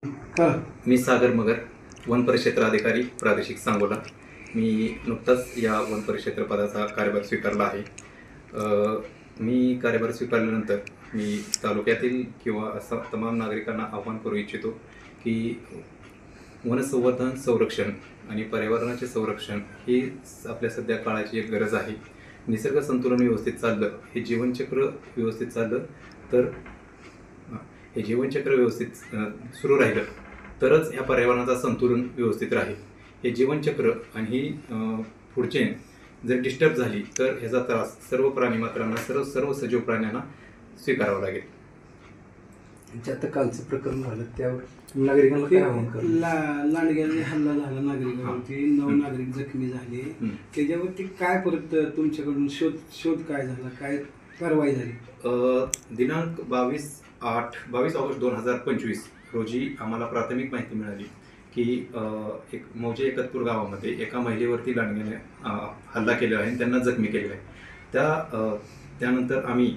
मी सागर मगर, one परिक्षेत्र अधिकारी प्रादेशिक सांगोला। मी नुकताच या वन परिक्षेत्र पदाचा कार्यभार स्वीकारला आहे। मी कार्यभार स्वीकारल्यानंतर मी तालुक्यातील किंवा असं तमाम नागरिकांना आवाहन करू इच्छितो की वनसंवर्धन, संरक्षण आणि पर्यावरणाचे संरक्षण ही आपल्या सध्या काळाची एक गरज आहे। निसर्ग संतुलन व्यवस्थित चाललं, हे जीवनचक्र व्यवस्थित चाललं तर हे जीवनचक्र व्यवस्थित सुरू राहिलं तरच ह्या पर्यावरणाचा संतुलन व्यवस्थित राहील। हे जीवनचक्र आणि ही पुढचे जर डिस्टर्ब झाली तर ह्याचा त्रास सर्व प्राणीमात्रांना, सर्व सजीव प्राण्यांना स्वीकारावा लागेल। आता कालचं प्रकरण झालं त्यावर नागरिकांना काय आव्हान करणार? लांडग्याने हल्ला झाला नागरिकांवरती, 9 नागरिक जखमी झाले। त्याच्यावरती काय परत तुमच्याकडून शोध काय झाला, काय कारवाई झाली? दिनांक 22 ऑगस्ट 2025 रोजी आम्हाला प्राथमिक माहिती मिळाली की एक मौजे एकतपूर गावामध्ये एका महिलेवरती लांडग्याने हल्ला केलेला आहे आणि त्यांना जखमी केलेला आहे। त्यानंतर आम्ही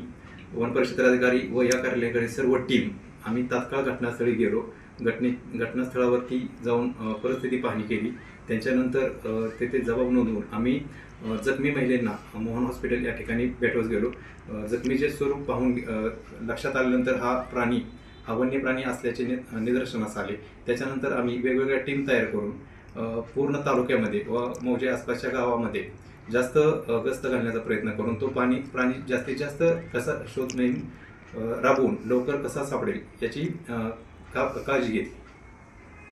वन परिक्षेत्राधिकारी व या कार्यालयाकडे सर्व टीम आम्ही तात्काळ घटनास्थळी गेलो। घटनास्थळावरती जाऊन परिस्थिती पाहणी केली। त्याच्यानंतर तेथे जबाब नोंदवून आम्ही जखमी महिलेंना मोहन हॉस्पिटल या ठिकाणी भेटवत गेलो। जखमीचे स्वरूप पाहून लक्षात आल्यानंतर हा वन्य प्राणी असल्याचे निदर्शनास आले। त्याच्यानंतर आम्ही वेगवेगळ्या टीम तयार करून पूर्ण तालुक्यामध्ये व मौजे आसपासच्या गावामध्ये जास्त गस्त घालण्याचा प्रयत्न करून तो प्राणी जास्तीत जास्त कसा शोध मोहीम राबवून लवकर कसा सापडेल याची काळजी घेतली।